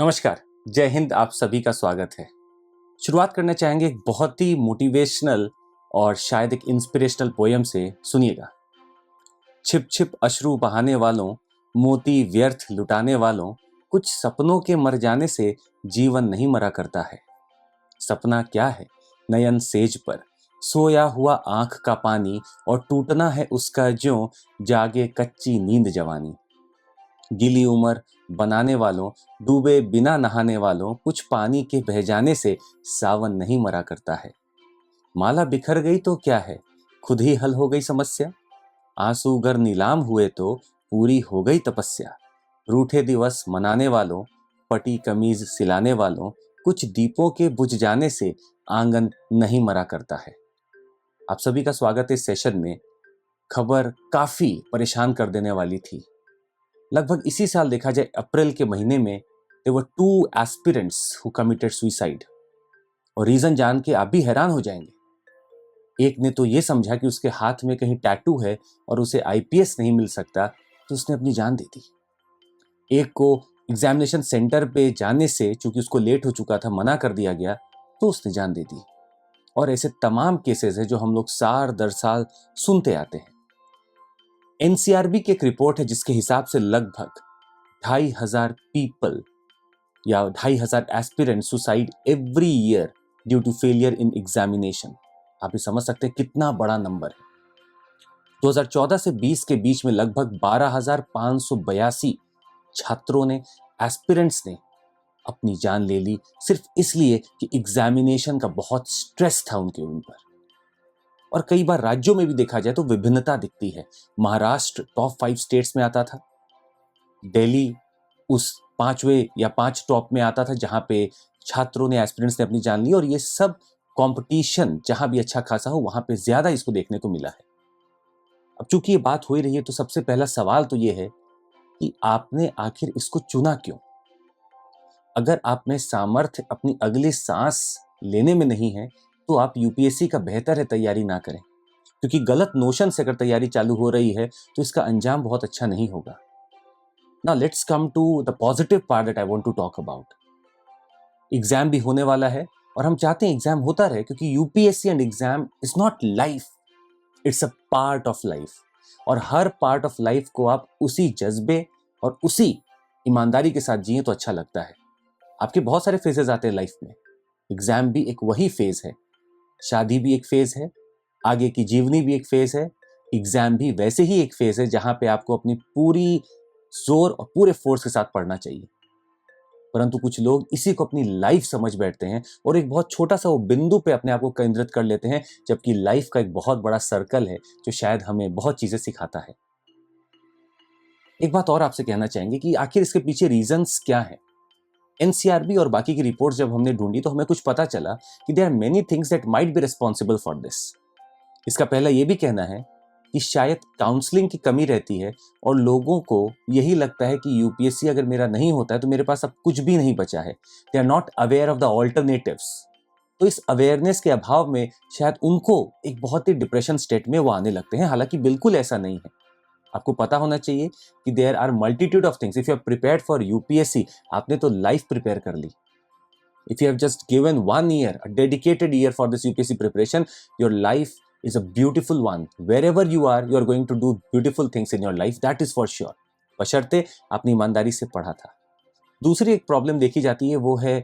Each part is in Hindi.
नमस्कार, जय हिंद। आप सभी का स्वागत है। शुरुआत करना चाहेंगे एक बहुत ही मोटिवेशनल और शायद एक इंस्पिरेशनल पोयम से। सुनिएगा। छिप छिप अश्रु बहाने वालों, मोती व्यर्थ लुटाने वालों, कुछ सपनों के मर जाने से जीवन नहीं मरा करता है। सपना क्या है? नयन सेज पर सोया हुआ आंख का पानी, और टूटना है उसका ज्यों जागे कच्ची नींद जवानी। गीली उम्र बनाने वालों, डूबे बिना नहाने वालों, कुछ पानी के बह जाने से सावन नहीं मरा करता है। माला बिखर गई तो क्या है, खुद ही हल हो गई समस्या। आंसू गर नीलाम हुए तो पूरी हो गई तपस्या। रूठे दिवस मनाने वालों, पटी कमीज सिलाने वालों, कुछ दीपों के बुझ जाने से आंगन नहीं मरा करता है। आप सभी का स्वागत है इस सेशन में। खबर काफी परेशान कर देने वाली थी। लगभग इसी साल देखा जाए अप्रैल के महीने में there were 2 aspirants who committed suicide. और रीजन जान के आप भी हैरान हो जाएंगे। एक ने तो ये समझा कि उसके हाथ में कहीं टैटू है और उसे आईपीएस नहीं मिल सकता, तो उसने अपनी जान दे दी। एक को एग्जामिनेशन सेंटर पे जाने से, चूंकि उसको लेट हो चुका था, मना कर दिया गया, तो उसने जान दे दी। और ऐसे तमाम केसेस है जो हम लोग साल दर साल सुनते आते हैं। एनसीआरबी की एक रिपोर्ट है जिसके हिसाब से लगभग 2,500 पीपल या 2,500 aspirant suicide every year due to failure in examination. आप ये समझ सकते हैं कितना बड़ा नंबर है। 2014 से 20 के बीच में लगभग 12,582 छात्रों ने, एस्पिरेंट्स ने अपनी जान ले ली, सिर्फ इसलिए कि एग्जामिनेशन का बहुत स्ट्रेस था उनके ऊपर। और कई बार राज्यों में भी देखा जाए तो विभिन्नता दिखती है। महाराष्ट्र टॉप 5 स्टेट्स में आता था, दिल्ली उस 5वें या 5 टॉप में आता था जहां पे छात्रों ने, एस्पिरेंट्स ने अपनी जान ली। और ये सब कंपटीशन जहां भी अच्छा खासा हो वहां पे ज्यादा इसको देखने को मिला है। अब चूंकि ये बात हो ही रही है तो सबसे पहला सवाल तो ये है कि आपने आखिर इसको चुना क्यों? अगर आप में सामर्थ्य अपनी अगली सांस लेने में नहीं है तो आप यूपीएससी का बेहतर है तैयारी ना करें, क्योंकि गलत नोशन से अगर तैयारी चालू हो रही है तो इसका अंजाम बहुत अच्छा नहीं होगा। Now let's come to the positive part that I want to talk about. Exam भी होने वाला है और हम चाहते हैं एग्जाम होता रहे, क्योंकि UPSC and exam is not life, it's a part of life. और हर पार्ट ऑफ लाइफ को आप उसी जज्बे और उसी ईमानदारी के साथ जिए तो अच्छा लगता है। आपके बहुत सारे फेजेस आते हैं लाइफ में, एग्जाम भी एक वही फेज है, शादी भी एक फेज है, आगे की जीवनी भी एक फेज है, एग्जाम भी वैसे ही एक फेज है जहां पे आपको अपनी पूरी जोर और पूरे फोर्स के साथ पढ़ना चाहिए। परंतु कुछ लोग इसी को अपनी लाइफ समझ बैठते हैं और एक बहुत छोटा सा वो बिंदु पे अपने आप को केंद्रित कर लेते हैं, जबकि लाइफ का एक बहुत बड़ा सर्कल है जो शायद हमें बहुत चीजें सिखाता है। एक बात और आपसे कहना चाहेंगे कि आखिर इसके पीछे रीजंस क्या है। एनसीआरबी और बाकी की रिपोर्ट जब हमने ढूंढी तो हमें कुछ पता चला कि there are many things that might be responsible for this. इसका पहला ये भी कहना है कि शायद काउंसलिंग की कमी रहती है और लोगों को यही लगता है कि यूपीएससी अगर मेरा नहीं होता है तो मेरे पास अब कुछ भी नहीं बचा है। They are not aware of the alternatives. तो इस अवेयरनेस के अभाव में शायद उनको एक बहुत ही डिप्रेशन स्टेट में वो आने लगते हैं। हालांकि बिल्कुल ऐसा नहीं है। आपको पता होना चाहिए कि there are multitude of things. If you are prepared for UPSC, आपने तो लाइफ प्रिपेयर कर ली। If you have just given 1 year, a dedicated year for this UPSC preparation, your life is a beautiful one. Wherever you are going to do beautiful things in your life, that is for sure. बशर्ते आपने ईमानदारी से पढ़ा था। दूसरी एक प्रॉब्लम देखी जाती है वो है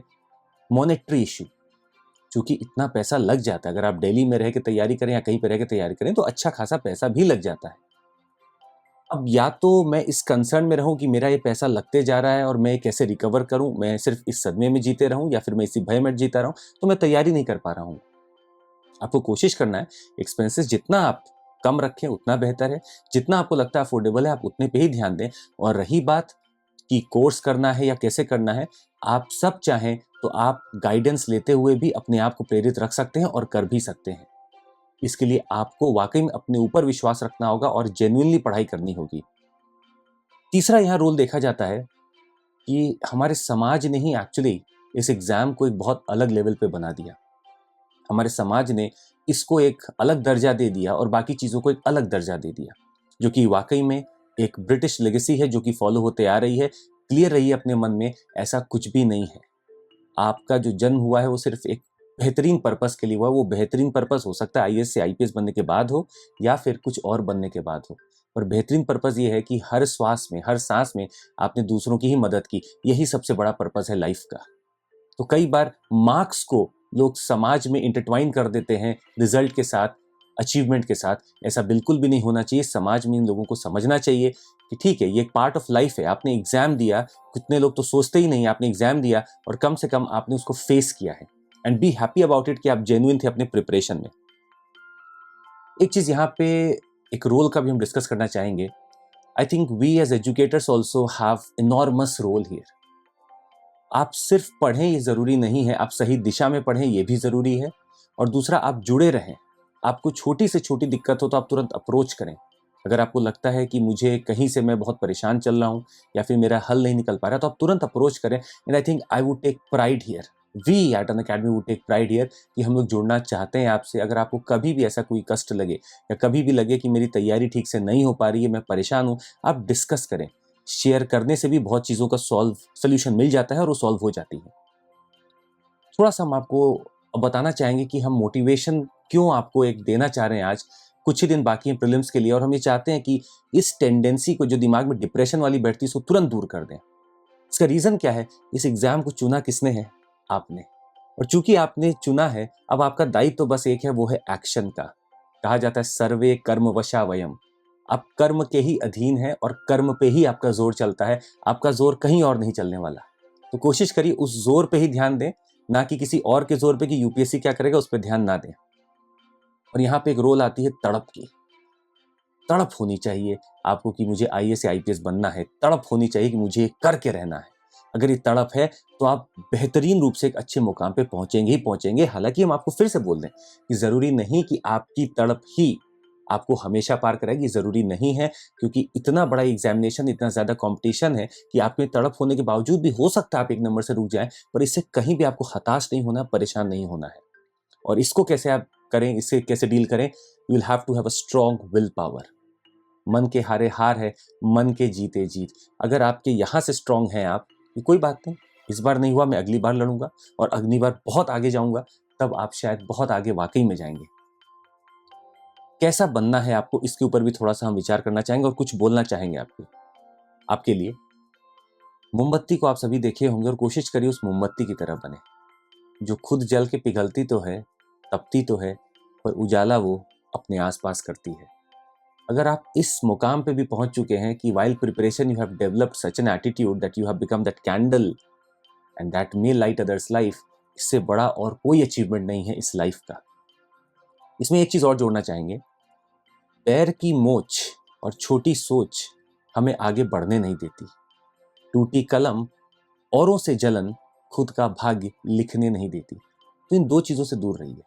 मॉनेटरी इशू। चूंकि इतना पैसा लग जाता है, अगर आप दिल्ली में रह के तैयारी करें या कहीं पर रह के तैयारी करें तो अच्छा खासा पैसा भी लग जाता है। अब या तो मैं इस कंसर्न में रहूं कि मेरा ये पैसा लगते जा रहा है और मैं कैसे रिकवर करूं, मैं सिर्फ इस सदमे में जीते रहूं, या फिर मैं इसी भय में जीता रहूं, तो मैं तैयारी नहीं कर पा रहा हूं। आपको कोशिश करना है एक्सपेंसेस जितना आप कम रखें उतना बेहतर है। जितना आपको लगता है अफोर्डेबल है आप उतने पे ही ध्यान दें। और रही बात कि कोर्स करना है या कैसे करना है, आप सब चाहें तो आप गाइडेंस लेते हुए भी अपने आप को प्रेरित रख सकते हैं और कर भी सकते हैं। इसके लिए आपको वाकई में अपने ऊपर विश्वास रखना होगा और जेन्युइनली पढ़ाई करनी होगी। तीसरा यहाँ रोल देखा जाता है कि हमारे समाज ने ही एक्चुअली इस एग्जाम को एक बहुत अलग लेवल पे बना दिया। हमारे समाज ने इसको एक अलग दर्जा दे दिया और बाकी चीज़ों को एक अलग दर्जा दे दिया, जो कि वाकई में एक ब्रिटिश लेगेसी है जो कि फॉलो होते आ रही है। क्लियर रहिए अपने मन में, ऐसा कुछ भी नहीं है। आपका जो जन्म हुआ है वो सिर्फ एक बेहतरीन पर्पस के लिए हुआ है। वो बेहतरीन पर्पस हो सकता है आईएएस से आईपीएस बनने के बाद हो या फिर कुछ और बनने के बाद हो, पर बेहतरीन पर्पस ये है कि हर श्वास में, हर सांस में आपने दूसरों की ही मदद की। यही सबसे बड़ा पर्पस है लाइफ का। तो कई बार मार्क्स को लोग समाज में इंटरट्वाइन कर देते हैं रिजल्ट के साथ, अचीवमेंट के साथ। ऐसा बिल्कुल भी नहीं होना चाहिए। समाज में इन लोगों को समझना चाहिए कि ठीक है, ये एक पार्ट ऑफ लाइफ है। आपने एग्जाम दिया, कितने लोग तो सोचते ही नहीं, आपने एग्जाम दिया और कम से कम आपने उसको फेस किया है, and be happy about it कि आप जेन्युइन थे अपने प्रिपरेशन में। एक चीज यहाँ पे, एक रोल का भी हम डिस्कस करना चाहेंगे। I think we as educators also have enormous role here. आप सिर्फ पढ़ें ये ज़रूरी नहीं है, आप सही दिशा में पढ़ें ये भी ज़रूरी है, और दूसरा आप जुड़े रहें। आपको छोटी से छोटी दिक्कत हो तो आप तुरंत अप्रोच करें। अगर आपको लगता है कि मुझे कहीं से मैं बहुत परेशान चल रहा हूँ या फिर मेरा हल नहीं निकल पा रहा, तो आप तुरंत अप्रोच करें। And I think I would take pride here, we at Unacademy would take pride here कि हम लोग जुड़ना चाहते हैं आपसे। अगर आपको कभी भी ऐसा कोई कष्ट लगे या कभी भी लगे कि मेरी तैयारी ठीक से नहीं हो पा रही है, मैं परेशान हूँ, आप डिस्कस करें। शेयर करने से भी बहुत चीज़ों का सोल्यूशन मिल जाता है और वो सॉल्व हो जाती है। थोड़ा सा हम आपको बताना चाहेंगे कि हम मोटिवेशन क्यों आपको एक देना चाह रहे हैं आज। कुछ ही दिन बाकी हैं प्रीलिम्स के लिए, और हम ये चाहते हैं कि इस टेंडेंसी को, जो दिमाग में डिप्रेशन वाली बैठती है, उसको तुरंत दूर कर दें। इसका रीज़न क्या है? इस एग्ज़ाम को चुना किसने है? आपने। और चूंकि आपने चुना है, अब आपका दायित्व तो बस एक है, वो है एक्शन का। कहा जाता है सर्वे कर्मवशा वयम। आप कर्म के ही अधीन है और कर्म पे ही आपका जोर चलता है। आपका जोर कहीं और नहीं चलने वाला। तो कोशिश करिए उस जोर पे ही ध्यान दें, ना कि किसी और के जोर पे कि यूपीएससी क्या करेगा उस पर ध्यान ना दें। और यहाँ पे एक रोल आती है तड़प की। तड़प होनी चाहिए आपको कि मुझे आईएएस या आईपीएस बनना है। तड़प होनी चाहिए कि मुझे ये करके रहना है। अगर ये तड़प है तो आप बेहतरीन रूप से एक अच्छे मुकाम पे पहुंचेंगे ही पहुंचेंगे। हालांकि हम आपको फिर से बोल दें कि जरूरी नहीं कि आपकी तड़प ही आपको हमेशा पार कराएगी, जरूरी नहीं है, क्योंकि इतना बड़ा एग्जामिनेशन, इतना ज्यादा कंपटीशन है कि आप में तड़प होने के बावजूद भी हो सकता है आप एक नंबर से रुक जाएं। पर इससे कहीं भी आपको हताश नहीं होना, परेशान नहीं होना है। और इसको कैसे आप करें, इससे कैसे डील करें? You will have to have a strong will power. मन के हारे हार है, मन के जीते जीत। अगर आपके यहाँ से स्ट्रांग हैं आप कि कोई बात नहीं, इस बार नहीं हुआ, मैं अगली बार लड़ूंगा और अगली बार बहुत आगे जाऊंगा, तब आप शायद बहुत आगे वाकई में जाएंगे। कैसा बनना है आपको, इसके ऊपर भी थोड़ा सा हम विचार करना चाहेंगे और कुछ बोलना चाहेंगे आपके लिए। मोमबत्ती को आप सभी देखे होंगे और कोशिश करिए उस मोमबत्ती की तरह बने, जो खुद जल के पिघलती तो है, तपती तो है, पर उजाला वो अपने आसपास करती है। अगर आप इस मुकाम पे भी पहुंच चुके हैं कि while preparation you have developed such an attitude that you have become that candle and that may light others life, इससे बड़ा और कोई अचीवमेंट नहीं है इस लाइफ का। इसमें एक चीज और जोड़ना चाहेंगे, पैर की मोच और छोटी सोच हमें आगे बढ़ने नहीं देती। टूटी कलम, औरों से जलन, खुद का भाग्य लिखने नहीं देती। तो इन दो चीजों से दूर रहिए।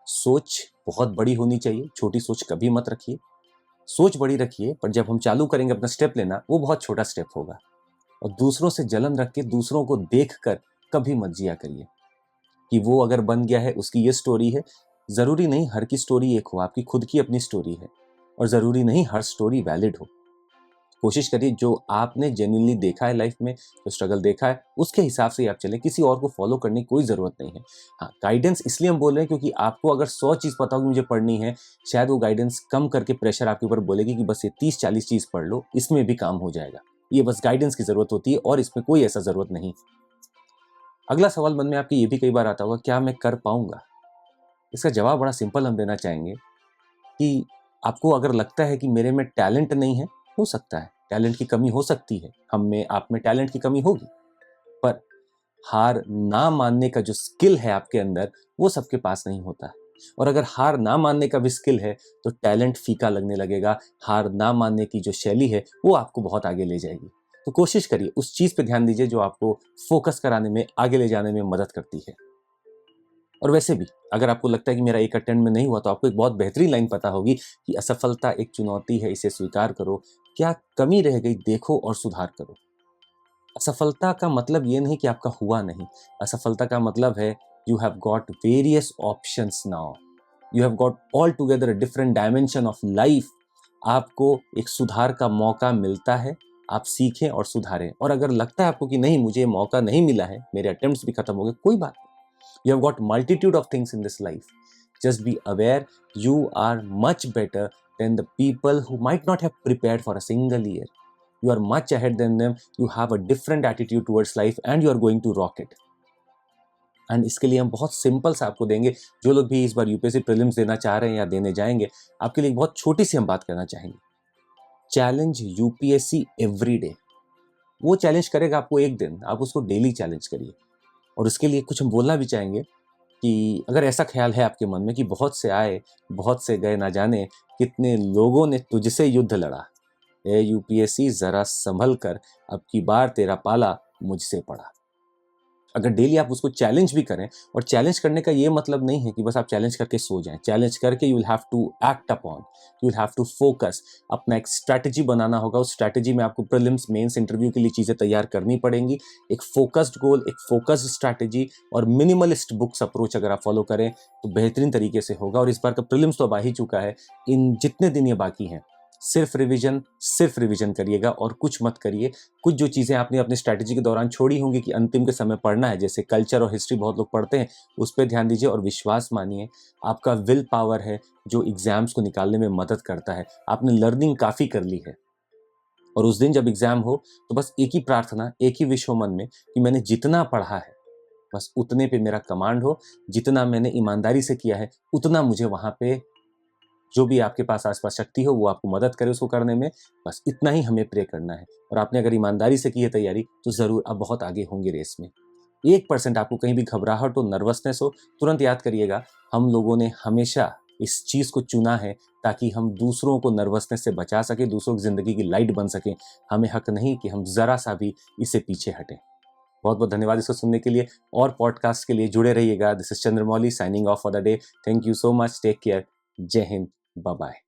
सोच बहुत बड़ी होनी चाहिए, छोटी सोच कभी मत रखिए। सोच बड़ी रखिए, पर जब हम चालू करेंगे अपना स्टेप लेना, वो बहुत छोटा स्टेप होगा। और दूसरों से जलन रख के, दूसरों को देखकर कभी मत जिया करिए कि वो अगर बन गया है उसकी ये स्टोरी है। जरूरी नहीं हर की स्टोरी एक हो, आपकी खुद की अपनी स्टोरी है, और जरूरी नहीं हर स्टोरी वैलिड हो। कोशिश करिए जो आपने जेन्युइनली देखा है लाइफ में, जो स्ट्रगल देखा है, उसके हिसाब से ही आप चलें। किसी और को फॉलो करने की कोई ज़रूरत नहीं है। हाँ, गाइडेंस इसलिए हम बोल रहे हैं क्योंकि आपको अगर 100 चीज़ पता होगी मुझे पढ़नी है, शायद वो गाइडेंस कम करके प्रेशर आपके ऊपर बोलेगी कि बस ये 30-40 चीज़ पढ़ लो, इसमें भी काम हो जाएगा। ये बस गाइडेंस की ज़रूरत होती है और इसमें कोई ऐसा ज़रूरत नहीं। अगला सवाल मन में आपके ये भी कई बार आता होगा, क्या मैं कर पाऊंगा? इसका जवाब बड़ा सिंपल हम देना चाहेंगे कि आपको अगर लगता है कि मेरे में टैलेंट नहीं है, हो सकता है टैलेंट की कमी हो सकती है, हम में, आप में टैलेंट की कमी होगी, पर हार ना मानने का जो स्किल है आपके अंदर, वो सबके पास नहीं होता। और अगर हार ना मानने का भी स्किल है तो टैलेंट फीका लगने लगेगा। हार ना मानने की जो शैली है वो आपको बहुत आगे ले जाएगी। तो कोशिश करिए उस चीज पे ध्यान दीजिए जो आपको फोकस कराने में, आगे ले जाने में मदद करती है। और वैसे भी अगर आपको लगता है कि मेरा एक अटेम्प्ट में नहीं हुआ, तो आपको एक बहुत बेहतरीन लाइन पता होगी कि असफलता एक चुनौती है, इसे स्वीकार करो। क्या कमी रह गई देखो और सुधार करो। असफलता का मतलब ये नहीं कि आपका हुआ नहीं। असफलता का मतलब है you have got various options now, you have got all together a different dimension of life. आपको एक सुधार का मौका मिलता है, आप सीखें और सुधारें। और अगर लगता है आपको कि नहीं, मुझे मौका नहीं मिला है, मेरे अटेम्प्ट्स भी खत्म हो गए, कोई बात नहीं। You have got multitude of things in this life. Just be aware you are much better than the people who might not have prepared for a single year. You are much ahead than them. You have a different attitude towards life and you are going to rock it. And इसके लिए हम बहुत सिंपल सा आपको देंगे। जो लोग भी इस बार यूपीएससी प्रीलिम्स देना चाह रहे हैं या देने जाएंगे, आपके लिए एक बहुत छोटी सी हम बात करना चाहेंगे। Challenge UPSC every day. वो चैलेंज करेगा आपको एक दिन, आप उसको डेली चैलेंज करिए। और उसके लिए कुछ हम बोलना भी चाहेंगे कि अगर ऐसा ख्याल है आपके मन में कि बहुत से आए बहुत से गए, ना जाने कितने लोगों ने तुझसे युद्ध लड़ा, ए यूपीएससी जरा संभल कर, अब की बार तेरा पाला मुझसे पड़ा। अगर डेली आप उसको चैलेंज भी करें, और चैलेंज करने का ये मतलब नहीं है कि बस आप चैलेंज करके सो जाएं। चैलेंज करके you will have to act upon, you will have to focus. अपना एक स्ट्रैटेजी बनाना होगा। उस स्ट्रैटेजी में आपको प्रीलिम्स मेंस इंटरव्यू के लिए चीज़ें तैयार करनी पड़ेंगी। एक फोकस्ड गोल, एक फोकस्ड स्ट्रैटेजी और मिनिमलिस्ट बुक्स अप्रोच अगर आप फॉलो करें तो बेहतरीन तरीके से होगा। और इस बार का प्रीलिम्स तो अब आ ही चुका है। इन जितने दिन ये बाकी हैं, सिर्फ रिवीजन करिएगा और कुछ मत करिए। कुछ जो चीज़ें आपने अपनी स्ट्रैटेजी के दौरान छोड़ी होंगी कि अंतिम के समय पढ़ना है, जैसे कल्चर और हिस्ट्री बहुत लोग पढ़ते हैं, उस पर ध्यान दीजिए। और विश्वास मानिए, आपका विल पावर है जो एग्जाम्स को निकालने में मदद करता है। आपने लर्निंग काफ़ी कर ली है, और उस दिन जब एग्जाम हो तो बस एक ही प्रार्थना, एक ही विश हो मन में कि मैंने जितना पढ़ा है बस उतने पे मेरा कमांड हो। जितना मैंने ईमानदारी से किया है उतना मुझे वहाँ पे, जो भी आपके पास आसपास शक्ति हो वो आपको मदद करे उसको करने में, बस इतना ही हमें प्रे करना है। और आपने अगर ईमानदारी से की है तैयारी तो ज़रूर आप बहुत आगे होंगे रेस में। 1% आपको कहीं भी घबराहट हो, नर्वसनेस हो, तुरंत याद करिएगा, हम लोगों ने हमेशा इस चीज़ को चुना है ताकि हम दूसरों को नर्वसनेस से बचा सकें, दूसरों की ज़िंदगी की लाइट बन सकें। हमें हक नहीं कि हम ज़रा सा भी इससे पीछे हटें। बहुत बहुत धन्यवाद इसको सुनने के लिए, और पॉडकास्ट के लिए जुड़े रहिएगा। This is Chandramouli signing off for the day. Thank you so much, take care, Jai Hind, bye bye.